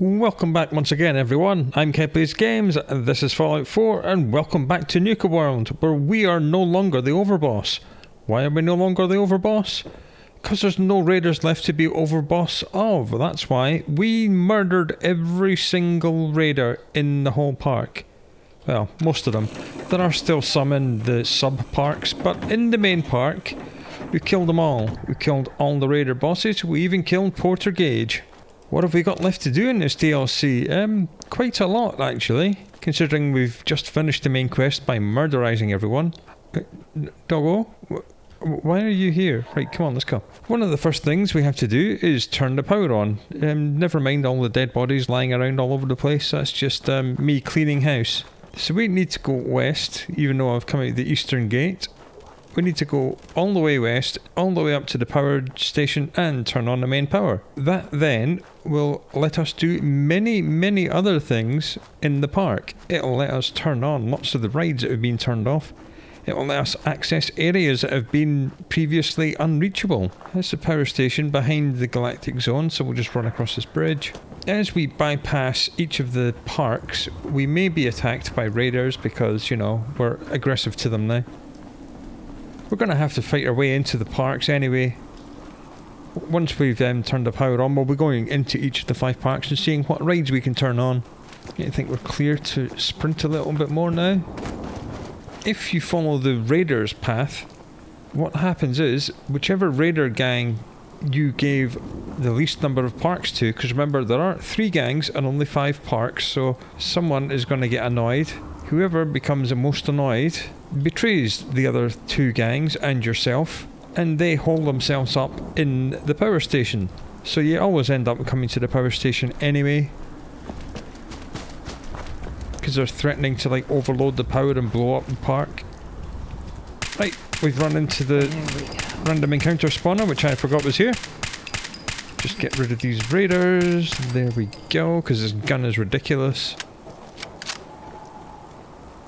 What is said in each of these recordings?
Welcome back once again, everyone. I'm Kepley's Games, this is Fallout 4, and welcome back to Nuka World, where we are no longer the overboss. Why are we no longer the overboss? Because there's no raiders left to be overboss of. That's why we murdered every single raider in the whole park. Well, most of them. There are still some in the sub-parks, but in the main park, we killed them all. We killed all the raider bosses, we even killed Porter Gage. What have we got left to do in this DLC? Quite a lot, actually, considering we've just finished the main quest by murderizing everyone. Doggo, why are you here? Right, come on, let's go. One of the first things we have to do is turn the power on. Never mind all the dead bodies lying around all over the place, that's just me cleaning house. So we need to go west, even though I've come out the eastern gate. We need to go all the way west, all the way up to the power station and turn on the main power. That then will let us do many other things in the park. It'll let us turn on lots of the rides that have been turned off. It will let us access areas that have been previously unreachable. That's the power station behind the Galactic Zone, so we'll just run across this bridge. As we bypass each of the parks, we may be attacked by raiders because, you know, we're aggressive to them now. We're going to have to fight our way into the parks anyway. Once we've turned the power on, we'll be going into each of the 5 parks and seeing what rides we can turn on. I think we're clear to sprint a little bit more now. If you follow the raiders path, what happens is, whichever raider gang you gave the least number of parks to, because remember there are 3 gangs and only 5 parks, so someone is going to get annoyed. Whoever becomes the most annoyed betrays the other 2 gangs and yourself, and they hold themselves up in the power station. So you always end up coming to the power station anyway, because they're threatening to like overload the power and blow up the park. Right, we've run into the random encounter spawner, which I forgot was here. Just get rid of these raiders. There we go, because this gun is ridiculous.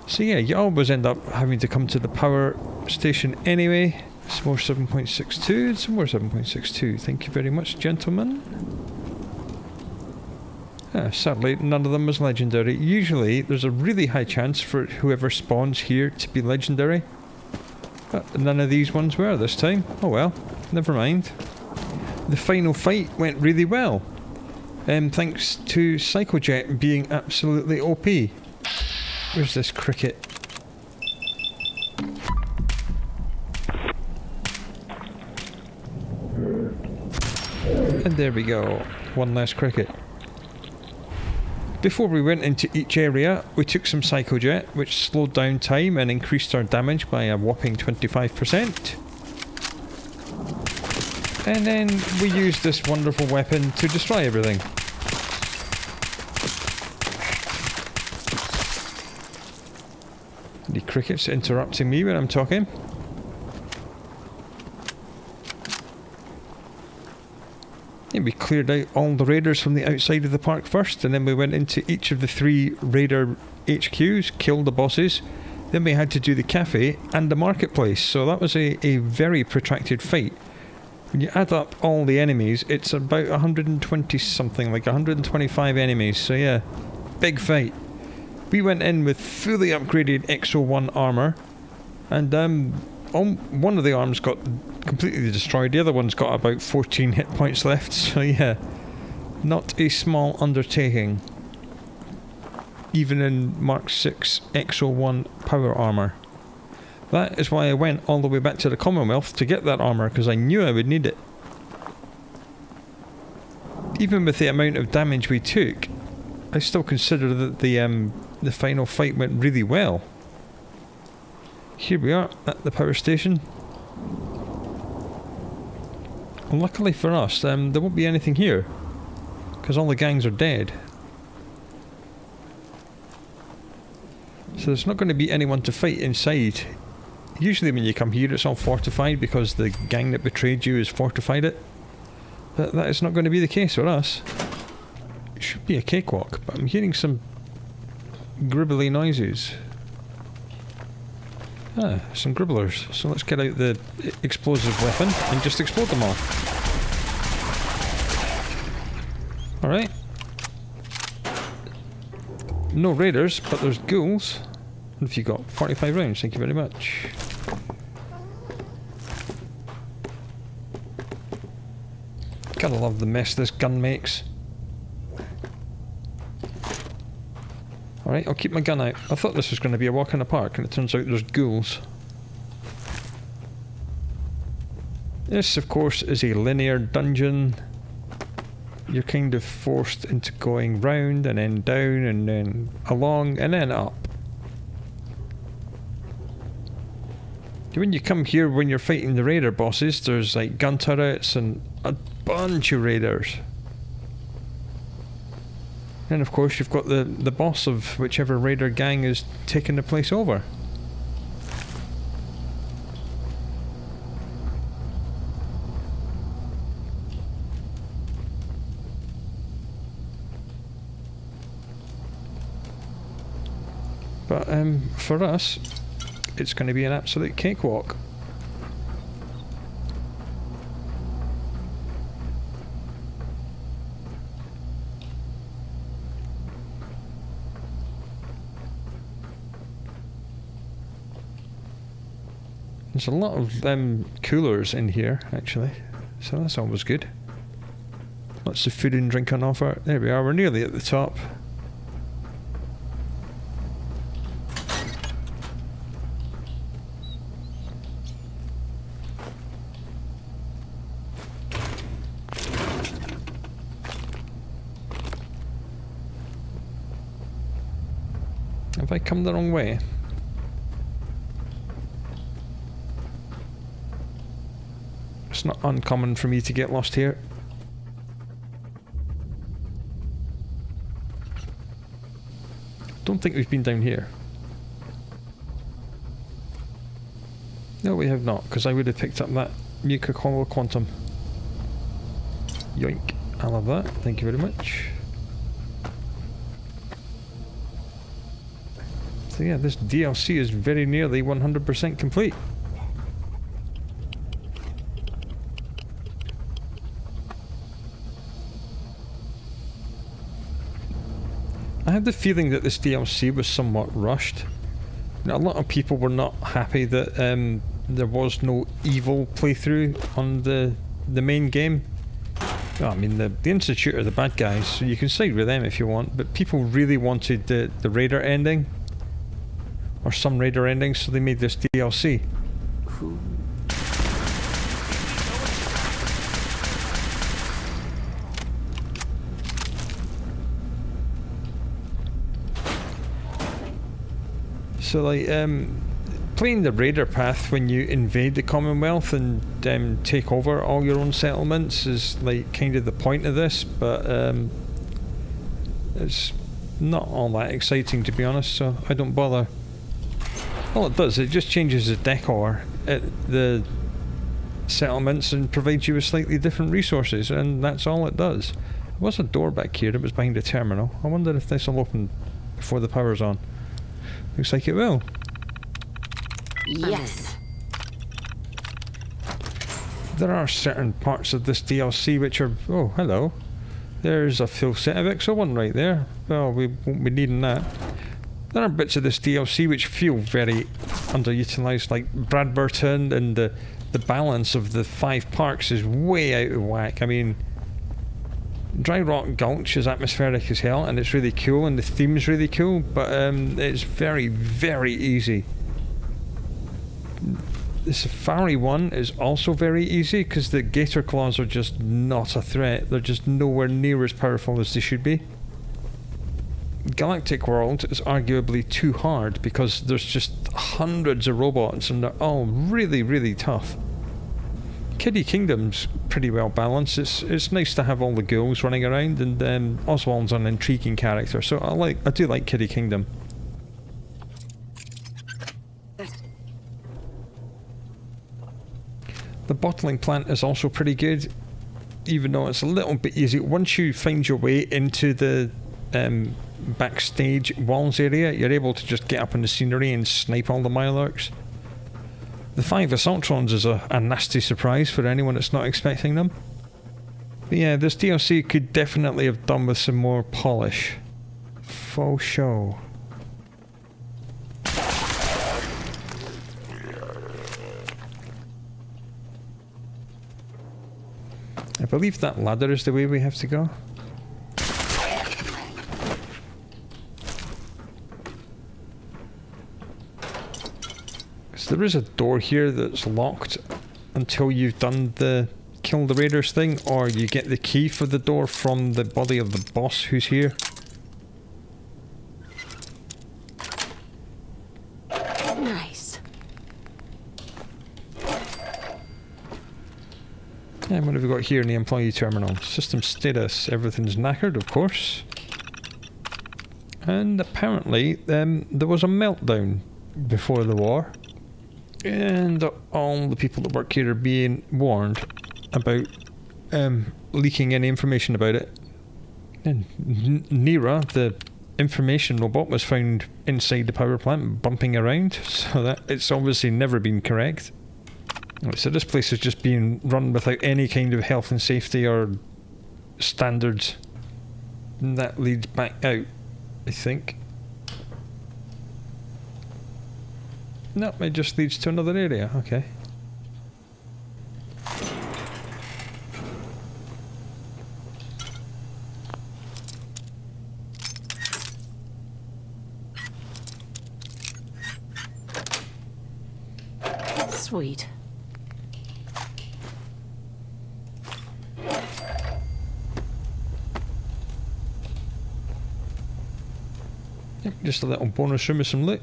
So yeah, you always end up having to come to the power station anyway. Some more 7.62, some more 7.62. Thank you very much, gentlemen. Sadly, none of them was legendary. Usually, there's a really high chance for whoever spawns here to be legendary. But none of these ones were this time. Oh well, never mind. The final fight went really well. Thanks to Psychojet being absolutely OP. Where's this cricket? And there we go. One less cricket. Before we went into each area, we took some Psychojet, which slowed down time and increased our damage by a whopping 25%. And then we used this wonderful weapon to destroy everything. The cricket's interrupting me when I'm talking. And we cleared out all the raiders from the outside of the park first, and then we went into each of the 3 raider HQs, killed the bosses. Then we had to do the cafe and the marketplace, so that was a very protracted fight. When you add up all the enemies, it's about 120 something, like 125 enemies, so yeah, big fight. We went in with fully upgraded XO1 armor, and one of the arms got completely destroyed, the other one's got about 14 hit points left, so yeah, not a small undertaking. Even in Mark 6 XO1 power armor. That is why I went all the way back to the Commonwealth to get that armor, because I knew I would need it. Even with the amount of damage we took, I still consider that the final fight went really well. Here we are at the power station. Luckily for us, there won't be anything here, because all the gangs are dead. So there's not going to be anyone to fight inside. Usually when you come here it's all fortified because the gang that betrayed you has fortified it. But that is not going to be the case for us. It should be a cakewalk, but I'm hearing some gribbly noises. Some gribblers. So let's get out the explosive weapon and just explode them all. Alright. No raiders, but there's ghouls. What have you got? 45 rounds, thank you very much. Gotta love the mess this gun makes. Alright, I'll keep my gun out. I thought this was going to be a walk in the park, and it turns out there's ghouls. This, of course, is a linear dungeon. You're kind of forced into going round, and then down, and then along, and then up. When you come here, when you're fighting the raider bosses, there's like gun turrets and a bunch of raiders. And of course you've got the boss of whichever raider gang is taking the place over. But for us, it's going to be an absolute cakewalk. There's a lot of coolers in here, actually, so that's always good. Lots of food and drink on offer. There we are, we're nearly at the top. Have I come the wrong way? It's not uncommon for me to get lost here. Don't think we've been down here. No, we have not, because I would have picked up that Nuka quantum. Yoink. I love that. Thank you very much. So yeah, this DLC is very nearly 100% complete. I have the feeling that this DLC was somewhat rushed. Now, a lot of people were not happy that there was no evil playthrough on the main game. Well, I mean, the Institute are the bad guys, so you can side with them if you want, but people really wanted the Raider ending. Or some Raider endings, so they made this DLC. Cool. So, like, playing the Raider path when you invade the Commonwealth and take over all your own settlements is, like, kind of the point of this, but it's not all that exciting, to be honest, so I don't bother. All it does, it just changes the decor at the settlements and provides you with slightly different resources, and that's all it does. There was a door back here that was behind a terminal. I wonder if this will open before the power's on. Looks like it will. Yes. There are certain parts of this DLC which are... Oh, hello. There's a full set of XO1 right there. Well, we won't be needing that. There are bits of this DLC which feel very underutilised, like Bradburton, and the balance of the 5 parks is way out of whack. I mean, Dry Rock Gulch is atmospheric as hell, and it's really cool, and the theme's really cool, but it's very, very easy. The Safari one is also very easy, because the Gator Claws are just not a threat. They're just nowhere near as powerful as they should be. Galactic World is arguably too hard because there's just hundreds of robots and they're all really, really tough. Kiddie Kingdom's pretty well balanced. It's nice to have all the ghouls running around, and Oswald's an intriguing character, so I do like Kiddie Kingdom. The bottling plant is also pretty good, even though it's a little bit easy. Once you find your way into the backstage walls area, you're able to just get up in the scenery and snipe all the Mirelurks. The 5 Assaultrons is a nasty surprise for anyone that's not expecting them. But yeah, this DLC could definitely have done with some more polish. Faux show. I believe that ladder is the way we have to go. So there is a door here that's locked until you've done the kill the raiders thing, or you get the key for the door from the body of the boss who's here. Nice. And what have we got here in the employee terminal? System status, everything's knackered, of course. And apparently there was a meltdown before the war. And all the people that work here are being warned about leaking any information about it. And Nira, the information robot, was found inside the power plant bumping around, so that it's obviously never been correct. So this place is just being run without any kind of health and safety or standards. And that leads back out, I think. No, it just leads to another area, okay. Sweet. Yep, just a little bonus room with some loot.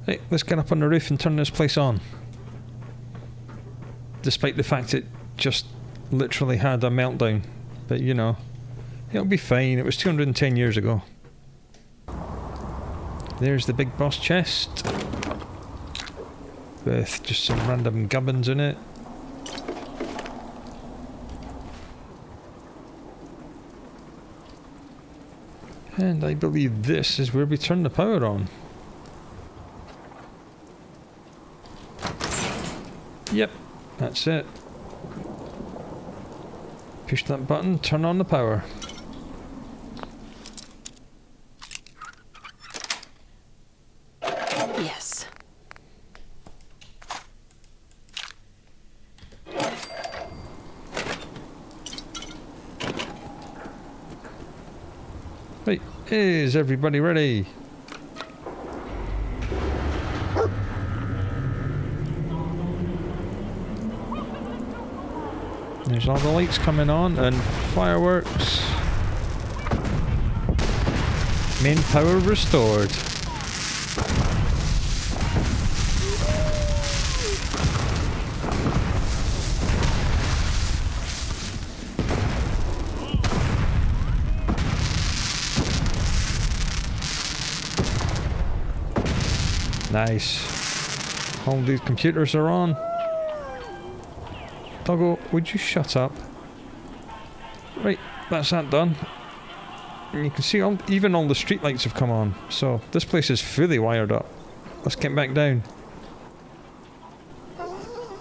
Right, let's get up on the roof and turn this place on. Despite the fact it just literally had a meltdown. But you know, it'll be fine. It was 210 years ago. There's the big boss chest. With just some random gubbins in it. And I believe this is where we turn the power on. Yep, that's it. Push that button, turn on the power. Yes. Right, is everybody ready? There's all the lights coming on and fireworks. Main power restored. Nice. All these computers are on. Doggo, would you shut up? Right, that's that done. And you can see even all the street lights have come on. So this place is fully wired up. Let's get back down.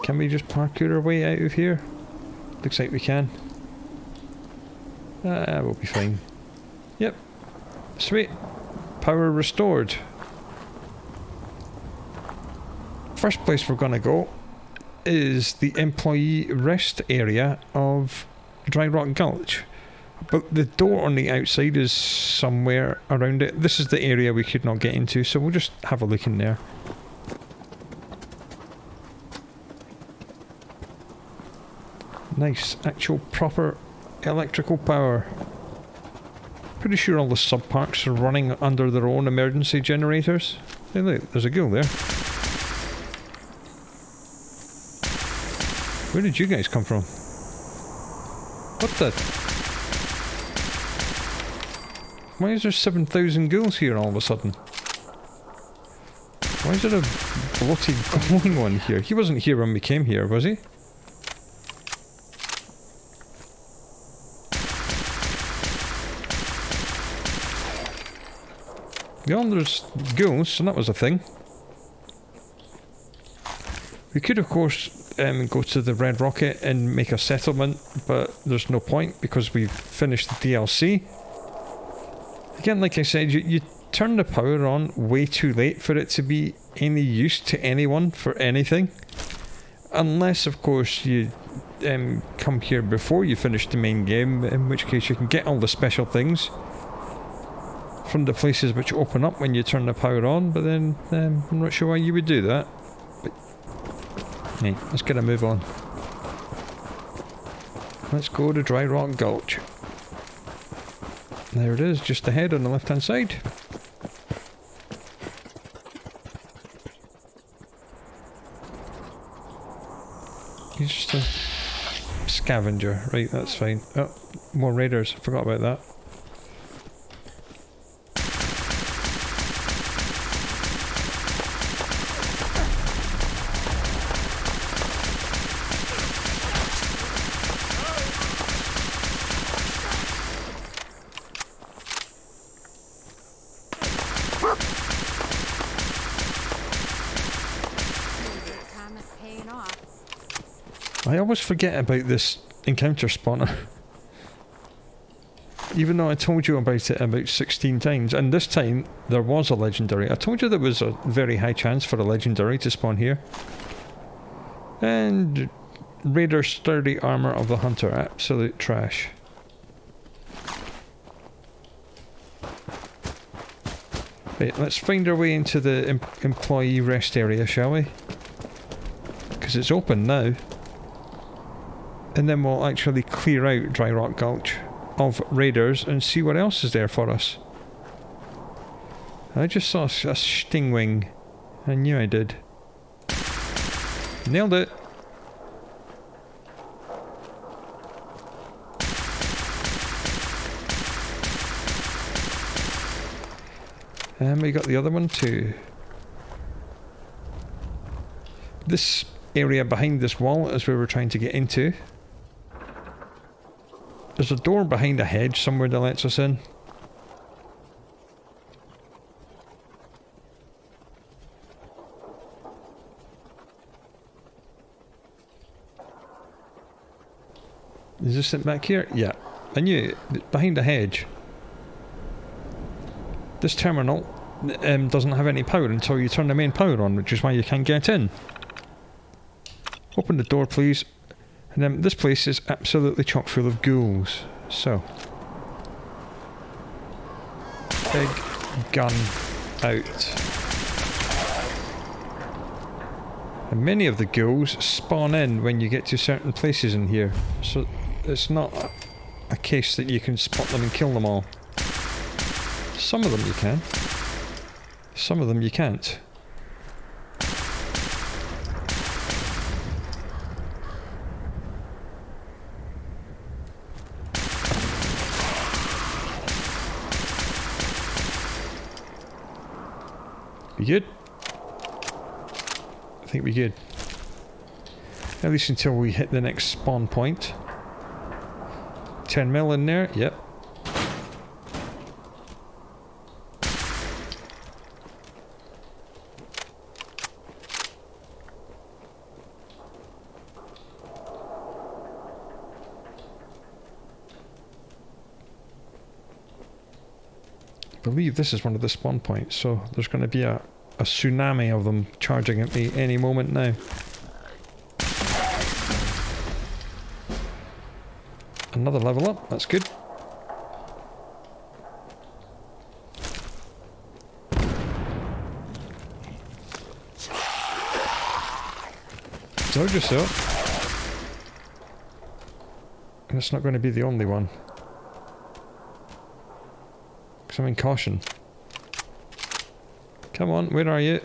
Can we just parkour our way out of here? Looks like we can. We'll be fine. Yep. Sweet. Power restored. First place we're gonna go is the employee rest area of Rock Gulch. But the door on the outside is somewhere around it. This is the area we could not get into, so we'll just have a look in there. Nice, actual proper electrical power. Pretty sure all the sub-parks are running under their own emergency generators. Hey look, there's a ghoul there. Where did you guys come from? What the? Why is there 7,000 ghouls here all of a sudden? Why is there a bloated glowing one here? He wasn't here when we came here, was he? Yeah, there's ghouls, so that was a thing. We could, of course, go to the Red Rocket and make a settlement, but there's no point because we've finished the DLC. Again, like I said, you turn the power on way too late for it to be any use to anyone for anything. Unless, of course, you come here before you finish the main game, in which case you can get all the special things from the places which open up when you turn the power on, but then I'm not sure why you would do that. But, hey, let's get a move on. Let's go to Dry Rock Gulch. There it is, just ahead on the left hand side. He's just a scavenger, right, that's fine. Oh, more raiders, forgot about that. I always forget about this encounter spawner. Even though I told you about it about 16 times, and this time there was a legendary. I told you there was a very high chance for a legendary to spawn here. And Raider Sturdy Armour of the Hunter, absolute trash. Right, let's find our way into the employee rest area, shall we? Because it's open now. And then we'll actually clear out Dry Rock Gulch of raiders and see what else is there for us. I just saw a stingwing. I knew I did. Nailed it. And we got the other one too. This area behind this wall is where we're trying to get into. There's a door behind a hedge somewhere that lets us in. Is this it back here? Yeah. I knew it. Behind a hedge. This terminal doesn't have any power until you turn the main power on, which is why you can't get in. Open the door, please. And then this place is absolutely chock full of ghouls. So, big gun out. And many of the ghouls spawn in when you get to certain places in here. So it's not a case that you can spot them and kill them all. Some of them you can. Some of them you can't. We good? I think we good. At least until we hit the next spawn point. 10 mil in there, yep. I believe this is one of the spawn points, so there's going to be a tsunami of them charging at me any moment now. Another level up, that's good. Told you so. And it's not going to be the only one. I'm in caution. Come on, where are you?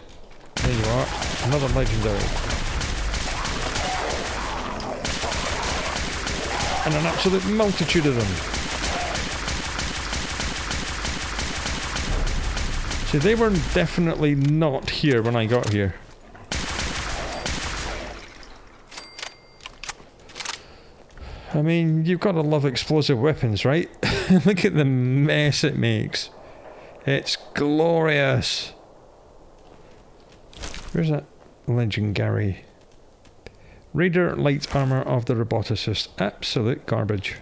There you are. Another legendary. And an absolute multitude of them. See, they were definitely not here when I got here. I mean, you've got to love explosive weapons, right? Look at the mess it makes. It's glorious. Where's that legendary? Raider light armor of the roboticist. Absolute garbage.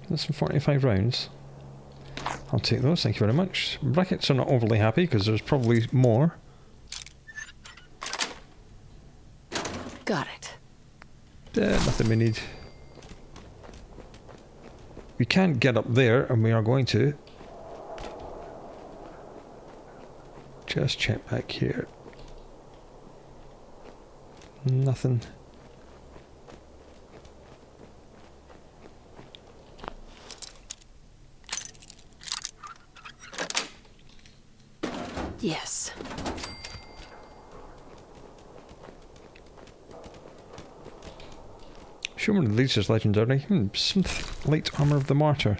That's some 45 rounds. I'll take those, thank you very much. Brackets are not overly happy because there's probably more. Got it. Nothing we need. We can't get up there, and we are going to. Just check back here. Nothing. Yes. Showman of these is legendary. Synth light armor of the martyr.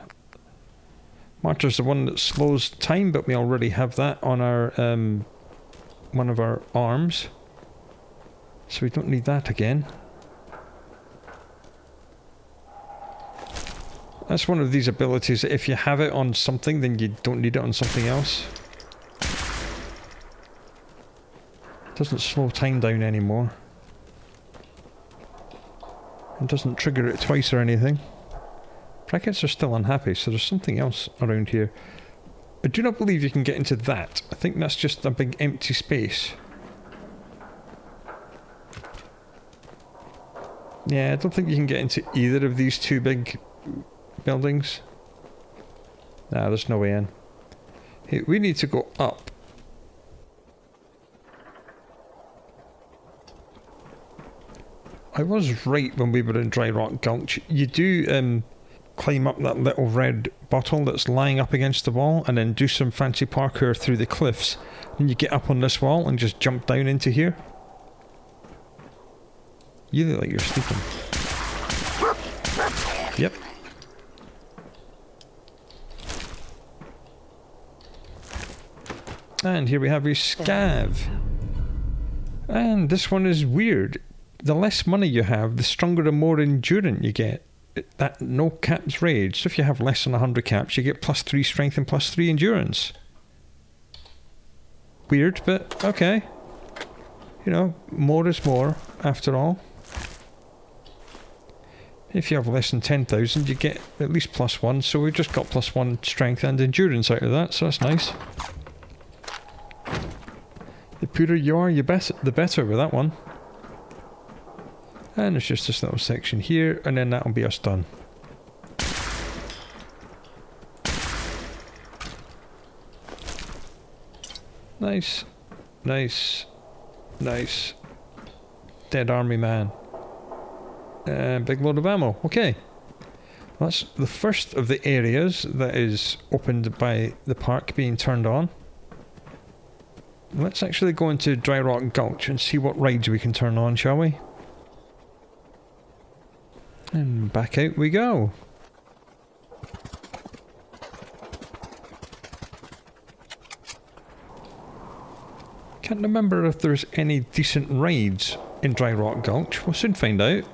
Martyr's the one that slows time, but we already have that on our one of our arms, so we don't need that again. That's one of these abilities that if you have it on something, then you don't need it on something else. It doesn't slow time down anymore. It doesn't trigger it twice or anything. Brackets are still unhappy, so there's something else around here. I do not believe you can get into that. I think that's just a big empty space. Yeah, I don't think you can get into either of these two big buildings. Nah, there's no way in. Hey, we need to go up. I was right when we were in Dry Rock Gulch. You do climb up that little red bottle that's lying up against the wall and then do some fancy parkour through the cliffs. And you get up on this wall and just jump down into here. You look like you're sleeping. Yep. And here we have your scav. And this one is weird. The less money you have, the stronger and more endurant you get. That no caps rage. So if you have less than 100 caps, you get +3 strength and +3 endurance. Weird, but okay. You know, more is more, after all. If you have less than 10,000, you get at least +1, so we've just got +1 strength and endurance out of that, so that's nice. The purer you are, the better with that one. And it's just this little section here, and then that'll be us done. Nice. Nice. Nice. Dead army man. Big load of ammo. Okay. That's the first of the areas that is opened by the park being turned on. Let's actually go into Dry Rock Gulch and see what rides we can turn on, shall we? And back out we go. Can't remember if there's any decent rides in Dry Rock Gulch. We'll soon find out.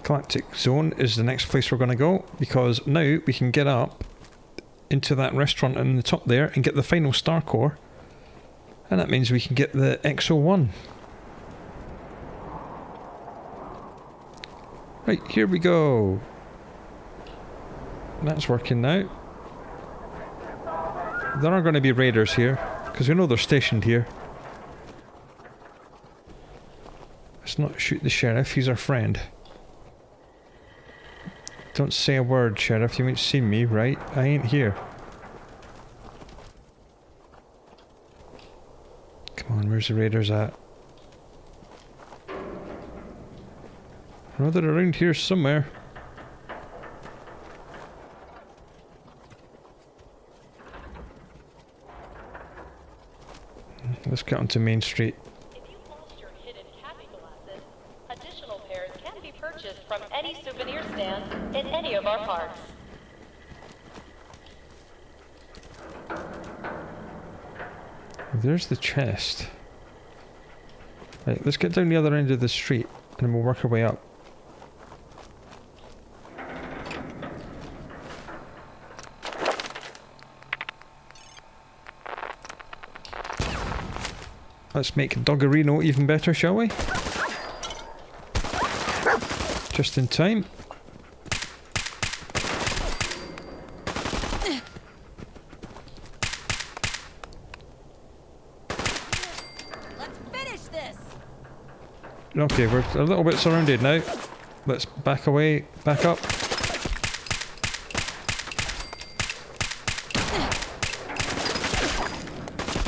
Galactic Zone is the next place we're going to go, because now we can get up into that restaurant in the top there and get the final star core. And that means we can get the XO1. Right, here we go. That's working now. There are going to be raiders here, because we know they're stationed here. Let's not shoot the sheriff, he's our friend. Don't say a word, sheriff, you ain't seen me, right? I ain't here. Come on, where's the raiders at? I know they're around here somewhere. Let's get onto Main Street. If you lost your hidden capping glasses, additional pairs can be purchased from any souvenir stand in any of our parks. There's the chest. Right, let's get down the other end of the street and then we'll work our way up. Let's make Doggerino even better, shall we? Just in time. Let's finish this. Okay, we're a little bit surrounded now. Let's back away, back up.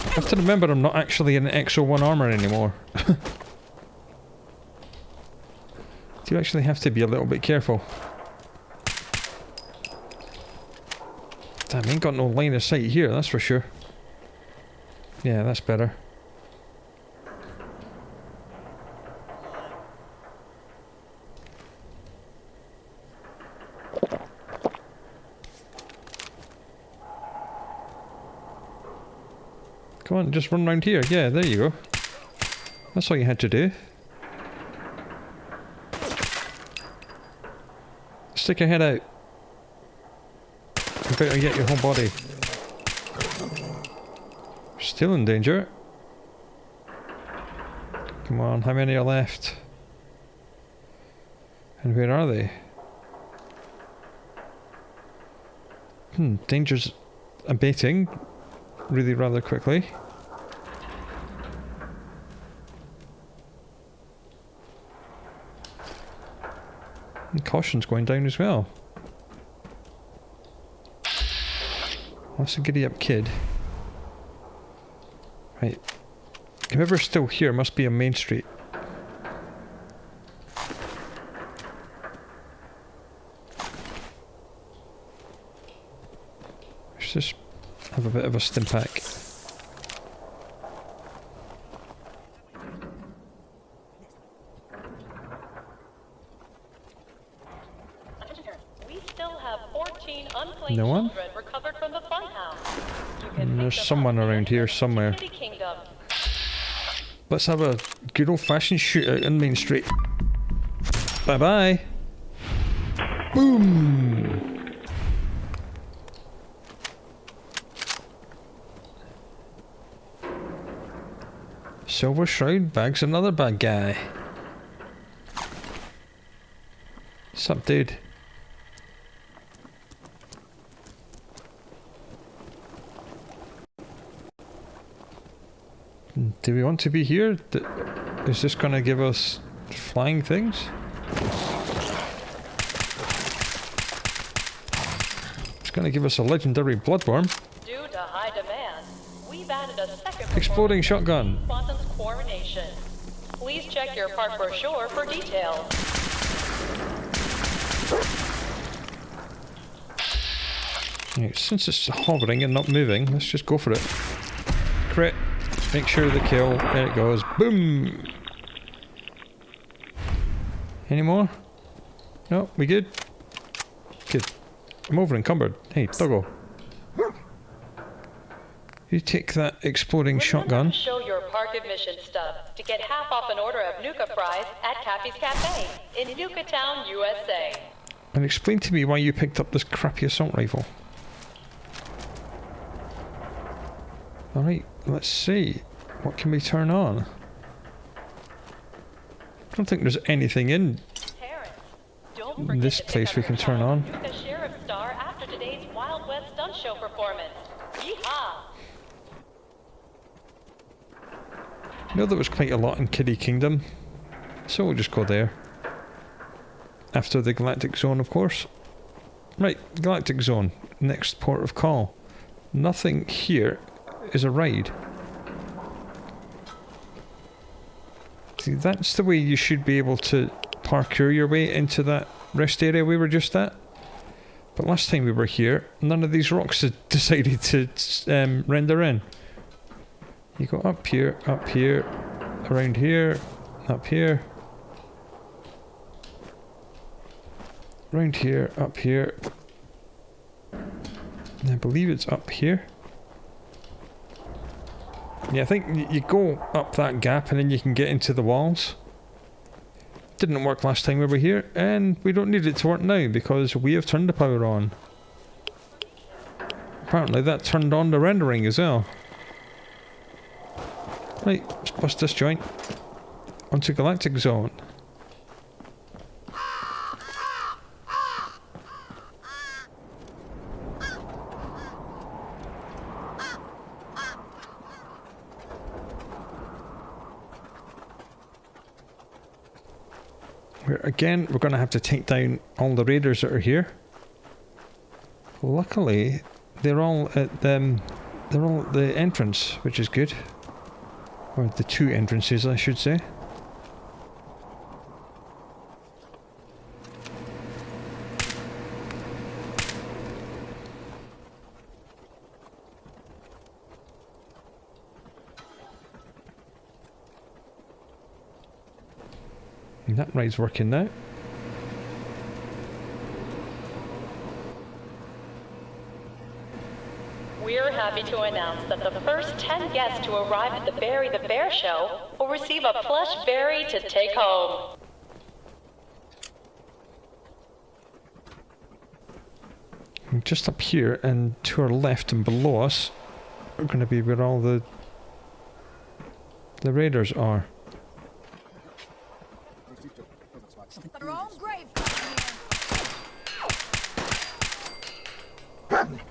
I have to remember I'm not actually in Exo 1 armor anymore. Do actually have to be a little bit careful. Damn, I ain't got no line of sight here, that's for sure. Yeah, that's better. Come on, just run round here. Yeah, there you go. That's all you had to do. Stick your head out. You better get your whole body. Still in danger. Come on, how many are left? And where are they? Danger's abating really rather quickly. And caution's going down as well. That's a giddy up kid. Right. Whoever's still here must be on Main Street. Let's just have a bit of a stim pack. We still have 14 unclaimed No one? children recovered from the funhouse. You can And pick there's them someone up around here somewhere. Kiddie Kingdom. Let's have a good old fashioned shootout in Main Street. Bye bye. Boom. Silver Shroud bags another bad guy. What's up, dude? Do we want to be here? Is this going to give us flying things? It's going to give us a legendary bloodworm. Due to high demand, we've added a second Exploding performance shotgun. in Quantum's coronation. Please check your park brochure for details. Right, since it's hovering and not moving, let's just go for it. Crit. Make sure the kill. There it goes. Boom! Any more? No, we good? Good. I'm over encumbered. Hey, Doggo. You take that exploding shotgun. Remember to show your park admission stub to get half off an order of Nuka fries at Cappy's Cafe in Nuka Town, USA. And explain to me why you picked up this crappy assault rifle. Alright, let's see. What can we turn on? I don't think there's anything in Parents, don't forget this to pick place up we your can turn child on. a Nuka Sheriff Star after today's Wild West Stunt Show performance. Yeehaw! I know there was quite a lot in Kiddie Kingdom, so we'll just go there. After the Galactic Zone, of course. Right, Galactic Zone. Next port of call. Nothing here is a ride. See, that's the way you should be able to parkour your way into that rest area we were just at. But last time we were here, none of these rocks had decided to render in. You go up here, around here, up here. Around here, up here. And I believe it's up here. Yeah, I think you go up that gap and then you can get into the walls. Didn't work last time we were here, and we don't need it to work now because we have turned the power on. Apparently that turned on the rendering as well. Right, let's bust this joint. Onto Galactic Zone. Again, we're going to have to take down all the raiders that are here. Luckily, they're all at the entrance, which is good. Or the two entrances, I should say. And that ride's working now. We're happy to announce that the first 10 guests to arrive at the Berry the Bear show will receive a plush berry to take home. And just up here and to our left and below us are going to be where all the raiders are. Their own grave coming here.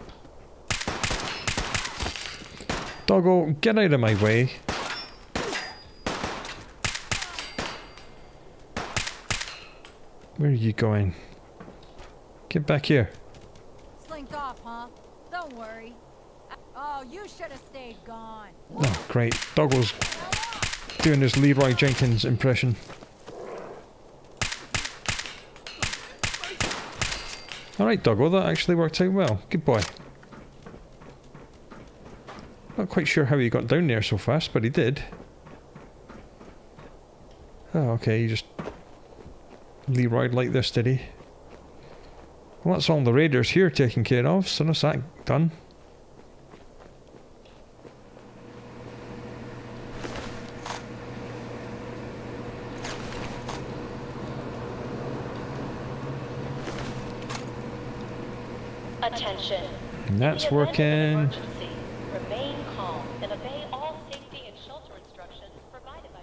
Doggo, get out of my way. Where are you going? Get back here. Slink off, huh? Don't worry. Oh, you should have stayed gone. Oh, great. Doggo's doing his Leroy Jenkins impression. Alright, Doggo, that actually worked out well. Good boy. Not quite sure how he got down there so fast, but he did. Oh, okay, he just Leroy'd like this, did he? Well, that's all the raiders here taken care of, so that's that done. Attention. And that's In the event of an working. emergency, remain calm and obey all safety and shelter instructions provided by.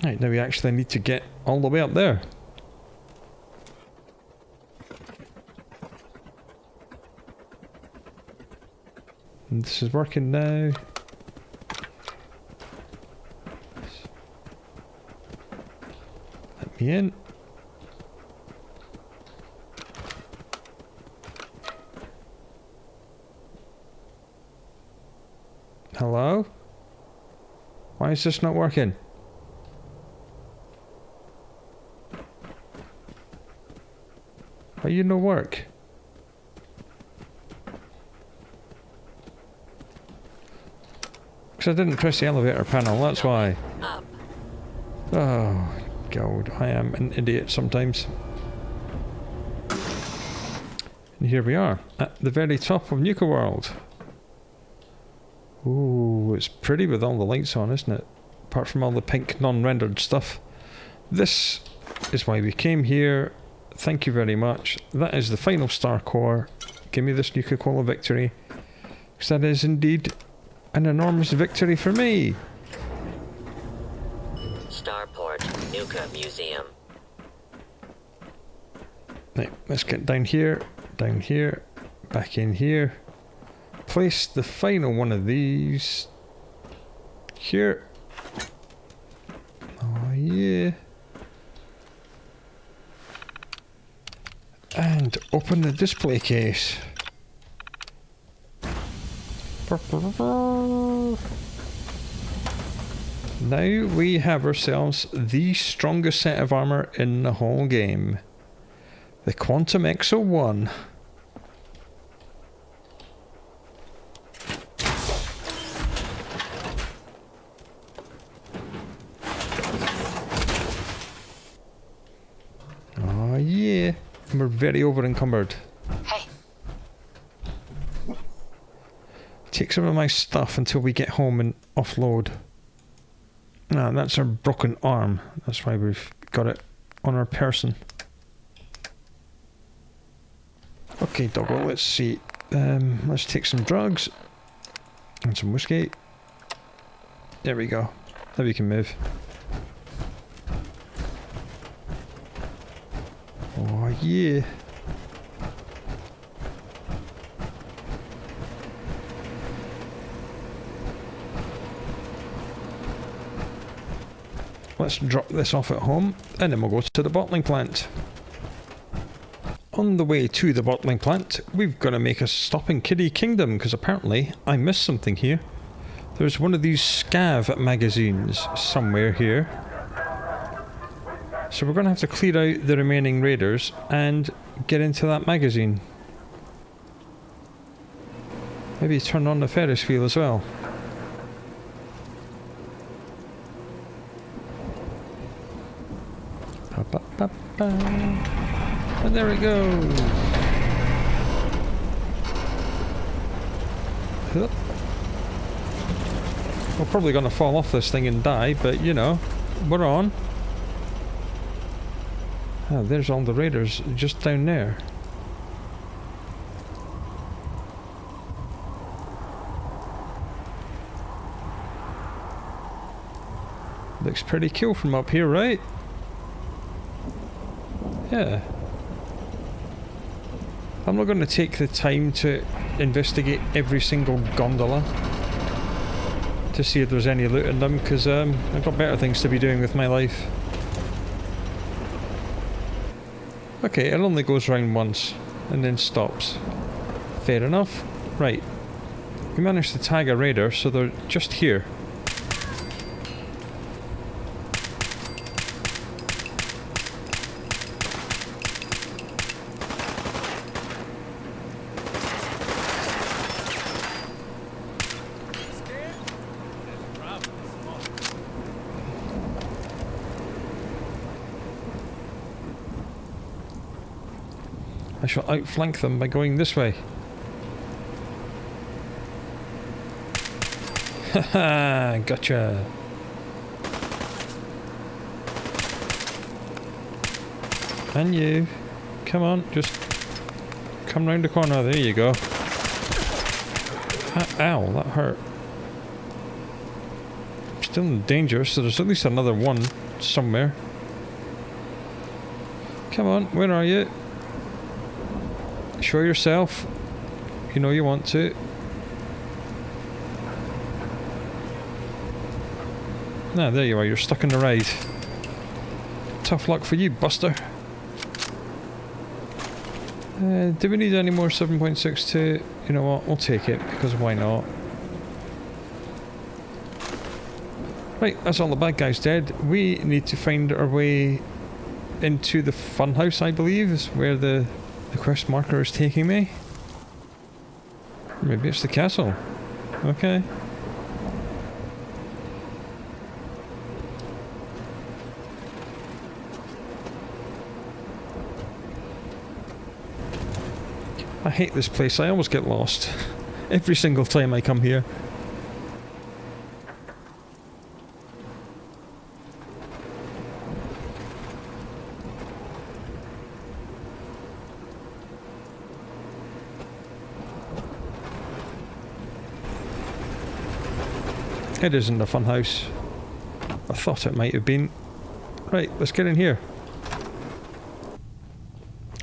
Right, now we actually need to get all the way up there. And this is working now. Let me in. Hello? Why is this not working? Why you no work? Because I didn't press the elevator panel, that's why. Oh, God, I am an idiot sometimes. And here we are, at the very top of Nuka World. Ooh, it's pretty with all the lights on, isn't it? Apart from all the pink non-rendered stuff. This is why we came here. Thank you very much. That is the final star core. Give me this Nuka-Cola victory. Because that is indeed an enormous victory for me. Starport, Nuka Museum. Right, let's get down here, back in here. Place the final one of these here. Oh yeah. And open the display case. Now we have ourselves the strongest set of armor in the whole game. The Quantum Exo 1. Oh yeah, we're very over encumbered. Hey. Take some of my stuff until we get home and offload. Ah, that's our broken arm. That's why we've got it on our person. Okay, Doggo, let's see. Let's take some drugs and some whiskey. There we go. Now we can move. Oh yeah. Let's drop this off at home and then we'll go to the bottling plant. On the way to the bottling plant, we've got to make a stop in Kiddie Kingdom because apparently I missed something here. There's one of these scav magazines somewhere here. So we're going to have to clear out the remaining raiders and get into that magazine. Maybe turn on the Ferris wheel as well. And there it goes. We're probably going to fall off this thing and die, but you know, we're on. Ah, there's all the raiders just down there. Looks pretty cool from up here, right? Yeah. I'm not going to take the time to investigate every single gondola to see if there's any loot in them, because I've got better things to be doing with my life. Okay, it only goes round once and then stops. Fair enough. Right. We managed to tag a raider, so they're just here. I shall outflank them by going this way. Haha, gotcha. And you. Come on, just come round the corner. There you go. Ow, that hurt. Still in danger, so there's at least another one somewhere. Come on, where are you? Show yourself. You know you want to. Nah, there you are. You're stuck in the ride. Tough luck for you, Buster. Do we need any more 7.62? You know what? We'll take it, because why not? Right, that's all the bad guys dead. We need to find our way into the funhouse, I believe, is where the quest marker is taking me. Maybe it's the castle. Okay. I hate this place. I always get lost. Every single time I come here. It isn't a fun house. I thought it might have been. Right, let's get in here.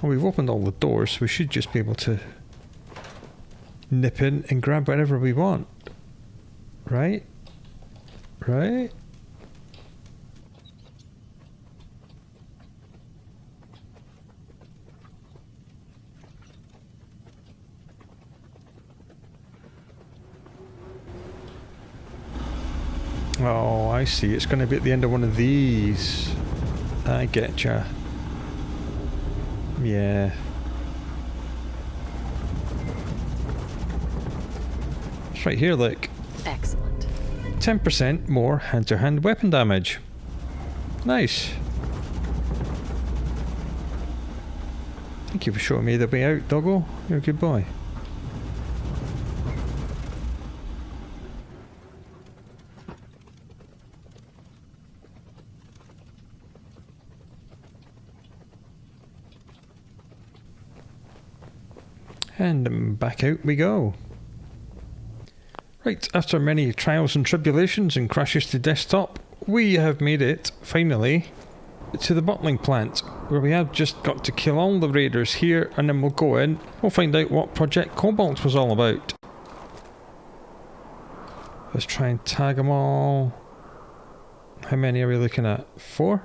Well, we've opened all the doors, so we should just be able to nip in and grab whatever we want. Right? Right? Oh, I see. It's going to be at the end of one of these. I getcha. Yeah. It's right here, look. Excellent. 10% more hand-to-hand weapon damage. Nice. Thank you for showing me the way out, doggo. You're a good boy. And back out we go. Right, after many trials and tribulations and crashes to desktop, we have made it, finally, to the bottling plant, where we have just got to kill all the raiders here, and then we'll go in, we'll find out what Project Cobalt was all about. Let's try and tag them all. How many are we looking at? 4?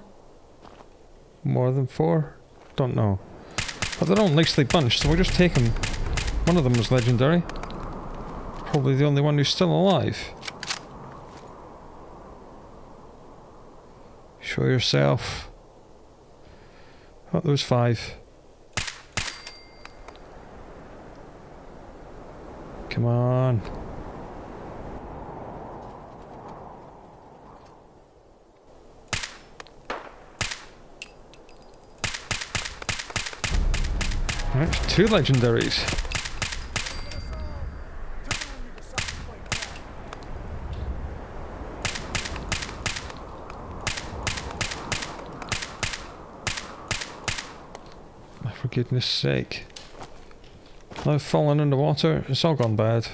More than 4? Don't know. But they're all nicely bunched, so we'll just take them. One of them was legendary. Probably the only one who's still alive. Show yourself. Oh, there was 5. Come on. That's 2 legendaries. For goodness sake. Now I've fallen in the water, it's all gone bad.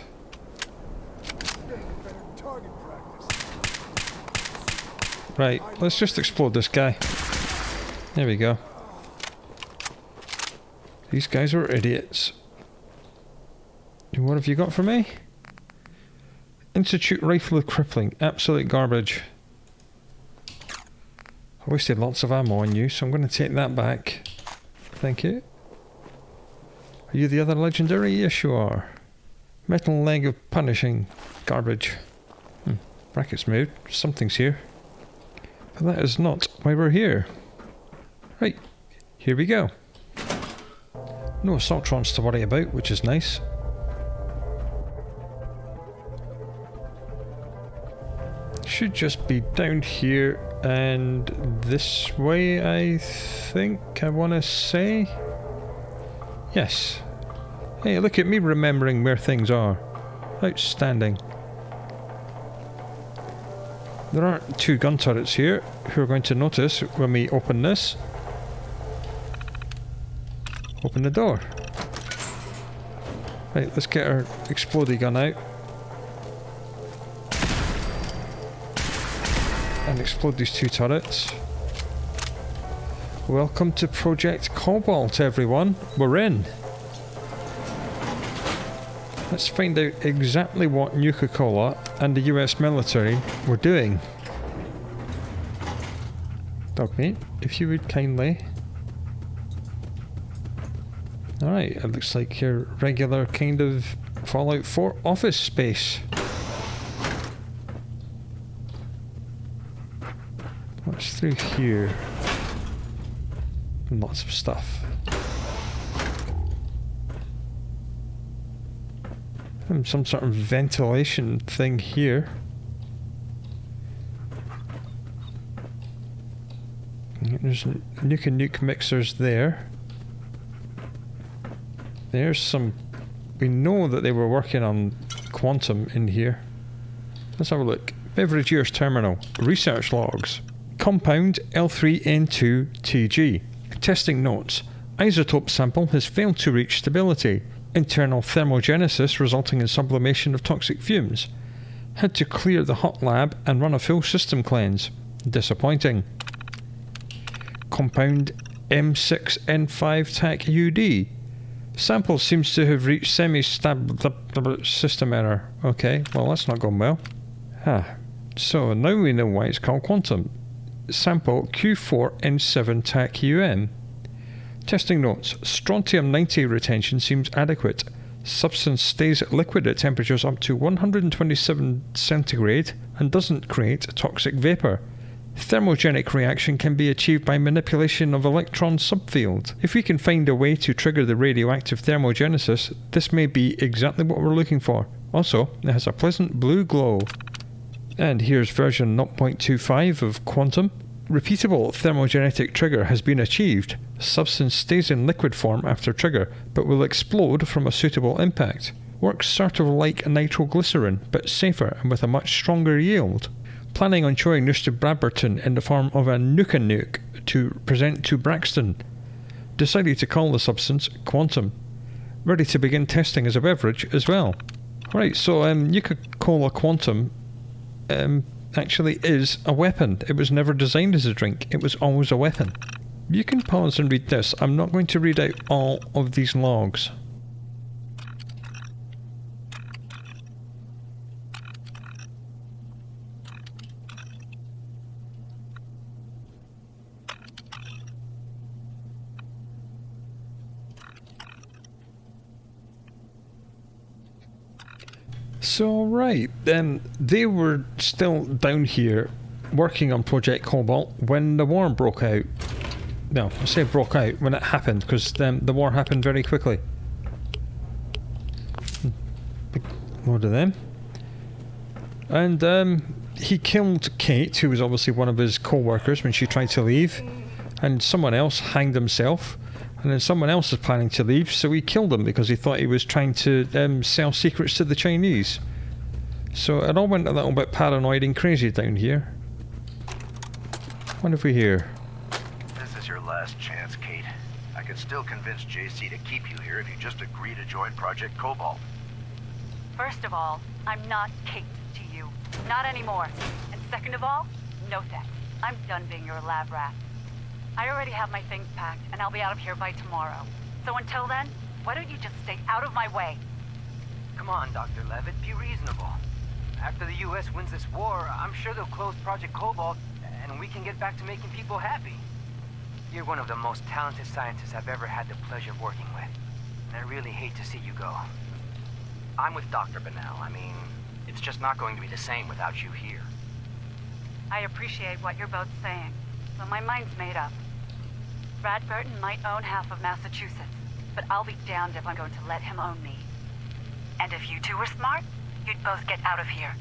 Right, let's just explode this guy. There we go. These guys are idiots. And what have you got for me? Institute Rifle of Crippling. Absolute garbage. I wasted lots of ammo on you, so I'm going to take that back. Thank you. Are you the other legendary? Yes, you are. Metal Leg of Punishing. Garbage. Brackets moved. Something's here. But that is not why we're here. Right. Here we go. No assaultrons to worry about, which is nice. Should just be down here and this way, I think I want to say. Yes. Hey, look at me remembering where things are. Outstanding. There aren't 2 gun turrets here, who are going to notice when we open this. Open the door. Right, let's get our explodey gun out. And explode these 2 turrets. Welcome to Project Cobalt, everyone. We're in. Let's find out exactly what Nuka and the US military were doing. Dogmeat, if you would kindly. Alright, it looks like your regular kind of Fallout 4 office space. What's through here? Lots of stuff. Some sort of ventilation thing here. There's Nuka mixers there. There's some... We know that they were working on quantum in here. Let's have a look. Beveragier's terminal. Research logs. Compound L3N2TG. Testing notes. Isotope sample has failed to reach stability. Internal thermogenesis resulting in sublimation of toxic fumes. Had to clear the hot lab and run a full system cleanse. Disappointing. Compound M6N5 TAC UD. Sample seems to have reached semi-stable system error. Okay, well that's not going well. So now we know why it's called quantum. Sample Q4N7 TAC UM. Testing notes. Strontium-90 retention seems adequate. Substance stays liquid at temperatures up to 127 centigrade and doesn't create toxic vapor. Thermogenic reaction can be achieved by manipulation of electron subfield. If we can find a way to trigger the radioactive thermogenesis, this may be exactly what we're looking for. Also, it has a pleasant blue glow. And here's version 0.25 of Quantum. Repeatable thermogenetic trigger has been achieved. Substance stays in liquid form after trigger, but will explode from a suitable impact. Works sort of like nitroglycerin, but safer and with a much stronger yield. Planning on showing this to Bradberton in the form of a Nuka to present to Braxton. Decided to call the substance Quantum. Ready to begin testing as a beverage as well. Right, so Nuka-Cola Quantum actually is a weapon. It was never designed as a drink. It was always a weapon. You can pause and read this. I'm not going to read out all of these logs. So, right, they were still down here working on Project Cobalt when the war broke out. No, I say broke out, when it happened, because the war happened very quickly. Big load of them. And he killed Kate, who was obviously one of his co-workers when she tried to leave. And someone else hanged himself. And then someone else was planning to leave, so he killed him because he thought he was trying to sell secrets to the Chinese. So it all went a little bit paranoid and crazy down here. What have we here? This is your last chance, Kate. I can still convince JC to keep you here if you just agree to join Project Cobalt. First of all, I'm not Kate to you. Not anymore. And second of all, no thanks. I'm done being your lab rat. I already have my things packed, and I'll be out of here by tomorrow. So until then, why don't you just stay out of my way? Come on, Dr. Levitt, be reasonable. After the U.S. wins this war, I'm sure they'll close Project Cobalt, and we can get back to making people happy. You're one of the most talented scientists I've ever had the pleasure of working with, and I really hate to see you go. I'm with Dr. Bennell. I mean, it's just not going to be the same without you here. I appreciate what you're both saying, but my mind's made up. Brad Burton might own half of Massachusetts, but I'll be damned if I'm going to let him own me. And if you two were smart, you'd both get out of here.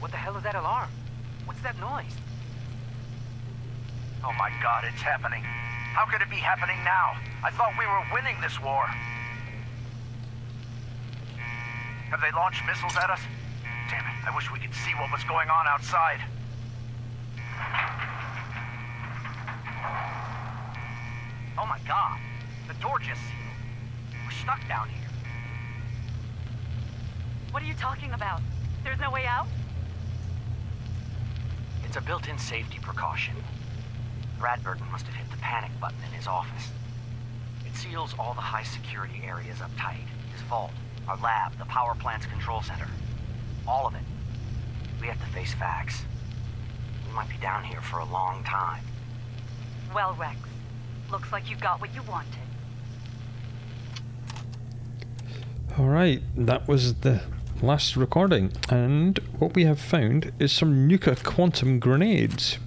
What the hell is that alarm? What's that noise? Oh my God, it's happening. How could it be happening now? I thought we were winning this war. Have they launched missiles at us? Damn it, I wish we could see what was going on outside. Oh my God, the door just sealed. We're stuck down here. What are you talking about? There's no way out? It's a built-in safety precaution. Brad Burton must have hit the panic button in his office. It seals all the high-security areas up tight. His vault, our lab, the power plant's control center. All of it. We have to face facts. We might be down here for a long time. Well, Rex, looks like you got what you wanted. Alright, that was the last recording, and what we have found is some Nuka quantum grenades.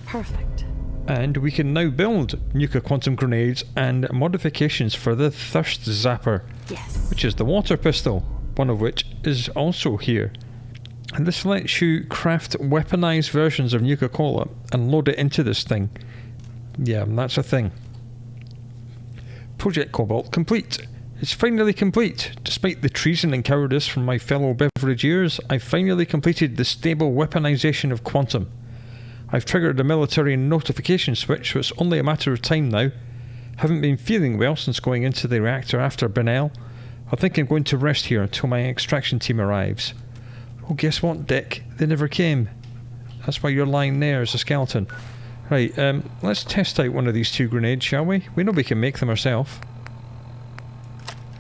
Perfect. And we can now build Nuka quantum grenades and modifications for the Thirst Zapper, Yes. which is the water pistol, one of which is also here. And this lets you craft weaponized versions of Nuka-Cola and load it into this thing. Yeah, that's a thing. Project Cobalt complete. It's finally complete. Despite the treason and cowardice from my fellow beverageers, I finally completed the stable weaponization of Quantum. I've triggered the military notification switch, so it's only a matter of time now. Haven't been feeling well since going into the reactor after Bennell. I think I'm going to rest here until my extraction team arrives. Oh, guess what, Dick? They never came. That's why you're lying there as a skeleton. Right, let's test out one of these two grenades, shall we? We know we can make them ourselves.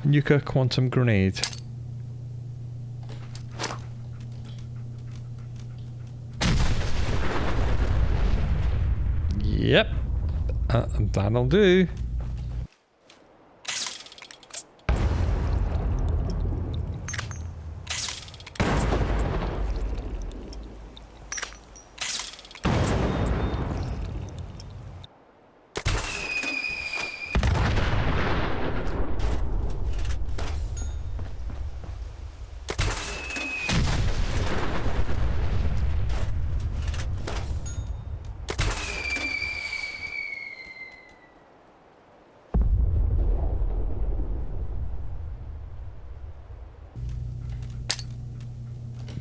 Nuka quantum grenade. Yep, that'll do.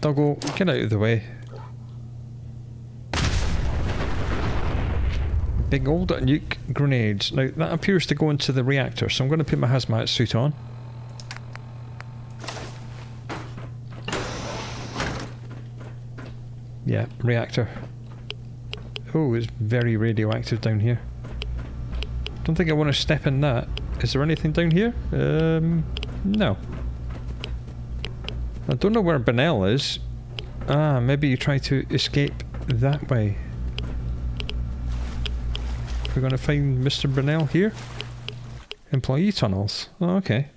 Doggo, get out of the way. Big old nuke grenades. Now, that appears to go into the reactor, so I'm going to put my hazmat suit on. Yeah, reactor. Oh, it's very radioactive down here. Don't think I want to step in that. Is there anything down here? No. I don't know where Benel is. Ah, maybe you try to escape that way. We're going to find Mr. Burnell here. Employee tunnels. Oh, okay.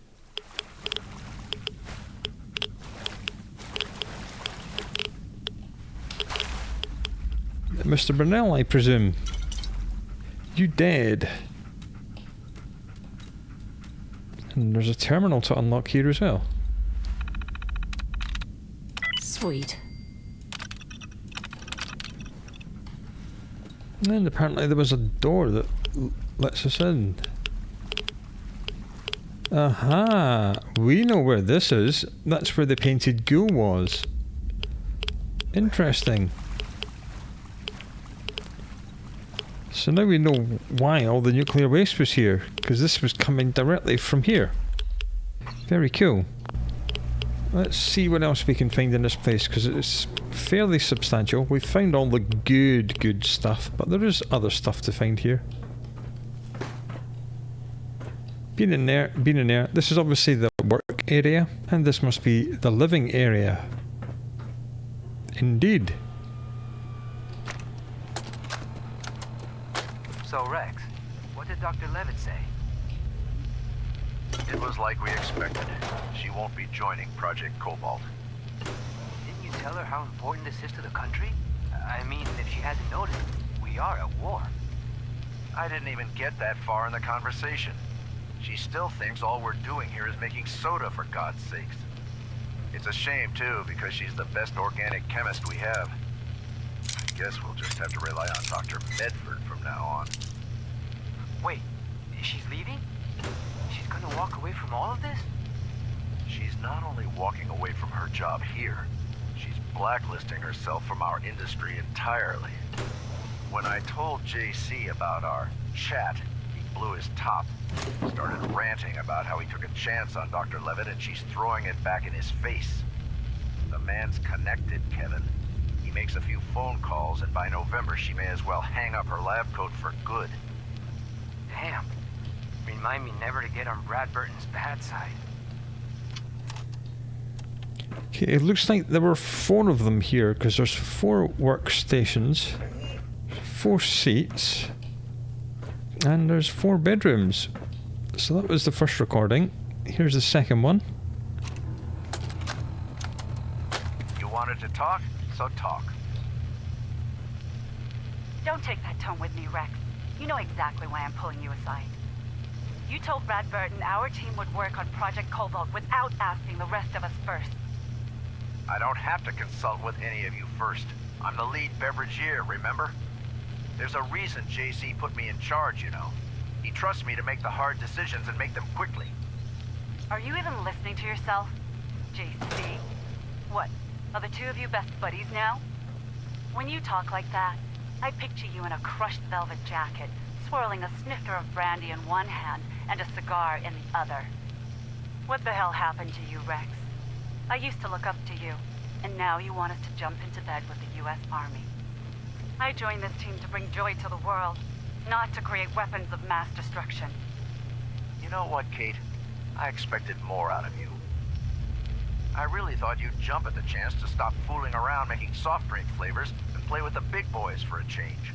Mr. Burnell, I presume. You dead. And there's a terminal to unlock here as well. Sweet. And apparently there was a door that lets us in. Aha! We know where this is. That's where the painted ghoul was. Interesting. So now we know why all the nuclear waste was here, because this was coming directly from here. Very cool. Let's see what else we can find in this place, because it's fairly substantial. We've found all the good stuff, but there is other stuff to find here. Been in there. This is obviously the work area, and this must be the living area. Indeed. So, Rex, what did Dr. Levitt say? It was like we expected. She won't be joining Project Cobalt. Didn't you tell her how important this is to the country? I mean, if she hasn't noticed, we are at war. I didn't even get that far in the conversation. She still thinks all we're doing here is making soda, for God's sakes. It's a shame, too, because she's the best organic chemist we have. I guess we'll just have to rely on Dr. Medford from now on. Wait, she's leaving? She's gonna walk away from all of this? She's not only walking away from her job here, she's blacklisting herself from our industry entirely. When I told JC about our chat, he blew his top. Started ranting about how he took a chance on Dr. Levitt and she's throwing it back in his face. The man's connected, Kevin. He makes a few phone calls and by November she may as well hang up her lab coat for good. Damn. Remind me never to get on Brad Burton's bad side. Okay, it looks like there were 4 of them here, because there's 4 workstations, 4 seats, and there's 4 bedrooms. So that was the first recording. Here's the second one. You wanted to talk, so talk. Don't take that tone with me, Rex. You know exactly why I'm pulling you aside. You told Brad Burton our team would work on Project Cobalt without asking the rest of us first. I don't have to consult with any of you first. I'm the lead beveragier, remember? There's a reason JC put me in charge, you know. He trusts me to make the hard decisions and make them quickly. Are you even listening to yourself? JC? What, are the two of you best buddies now? When you talk like that, I picture you in a crushed velvet jacket, swirling a snifter of brandy in one hand and a cigar in the other. What the hell happened to you, Rex? I used to look up to you, and now you want us to jump into bed with the U.S. Army. I joined this team to bring joy to the world, not to create weapons of mass destruction. You know what, Kate? I expected more out of you. I really thought you'd jump at the chance to stop fooling around making soft drink flavors and play with the big boys for a change.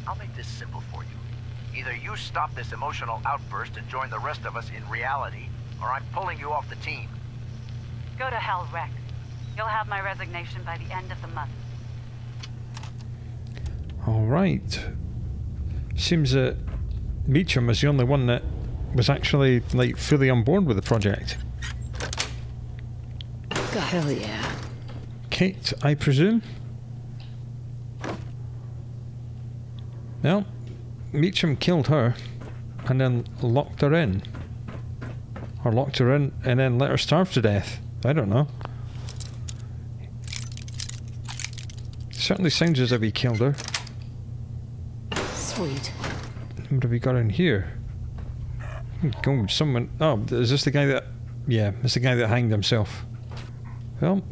I'll make this simple for you. Either you stop this emotional outburst and join the rest of us in reality, or I'm pulling you off the team. Go to hell, Rex. You'll have my resignation by the end of the month. Alright. Seems that Meacham was the only one that was actually, like, fully on board with the project. God, hell yeah. Kate, I presume? Well, Meacham killed her and then locked her in. Or locked her in and then let her starve to death. I don't know. Certainly sounds as if he killed her. Sweet. What have we got in here? Oh, someone... Oh, is this the guy that... Yeah, it's the guy that hanged himself. Well,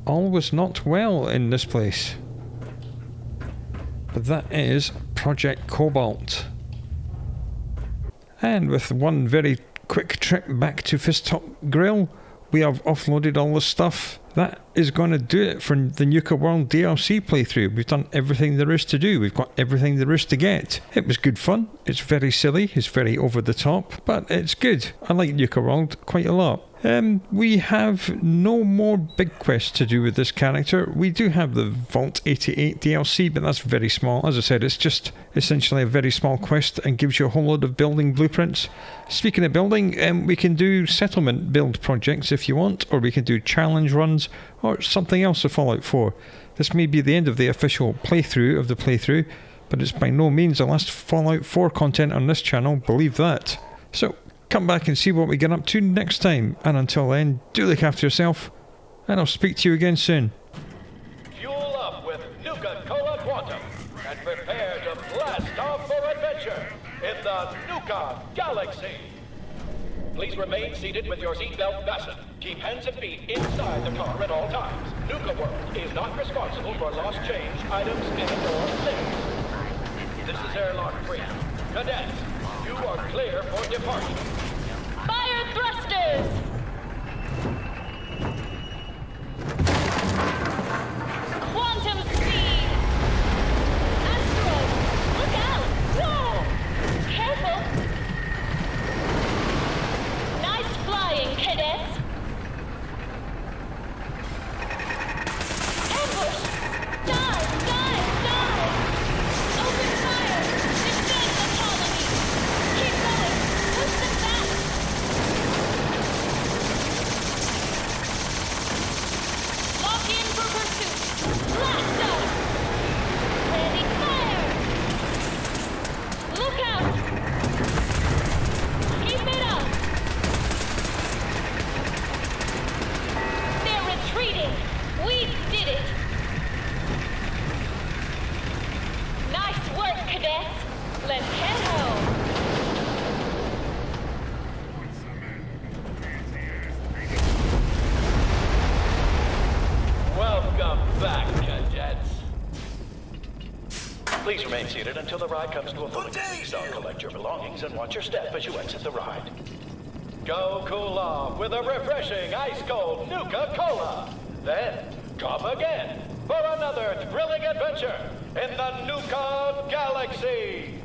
all was not well in this place. But that is Project Cobalt. And with one very quick trip back to Fist Top Grill, we have offloaded all the stuff. That is going to do it for the Nuka World DLC playthrough. We've done everything there is to do. We've got everything there is to get. It was good fun. It's very silly. It's very over the top. But it's good. I like Nuka World quite a lot. We have no more big quests to do with this character. We do have the Vault 88 DLC, but that's very small. As I said, it's just essentially a very small quest and gives you a whole load of building blueprints. Speaking of building, we can do settlement build projects if you want, or we can do challenge runs, or something else of Fallout 4. This may be the end of the official playthrough of the playthrough, but it's by no means the last Fallout 4 content on this channel, believe that. So, come back and see what we get up to next time, and until then, do look after yourself, and I'll speak to you again soon. Fuel up with Nuka Cola Quantum, and prepare to blast off for adventure in the Nuka Galaxy. Please remain seated with your seatbelt fastened. Keep hands and feet inside the car at all times. Nuka World is not responsible for lost change, items, and/or things. This is airlock 3. Cadets, you are clear for departure. Fire thrusters! Quantum speed! Asteroid! Look out! Whoa! Careful! Nice flying, cadets! Ambush! Dive! Dive! Dive! Open fire! Defend the colony! Keep going! Push them back! Lock in for pursuit! Blast off! Ready, fire! Look out! Keep it up! They're retreating! We did it! Nice work, cadets! Let's head home! Welcome back, cadets. Please remain seated until the ride comes to a full end. So collect your belongings and watch your step as you exit the ride. Go cool off with a refreshing ice-cold Nuka Cola. Then, drop again for another thrilling adventure in the Nuka Galaxy.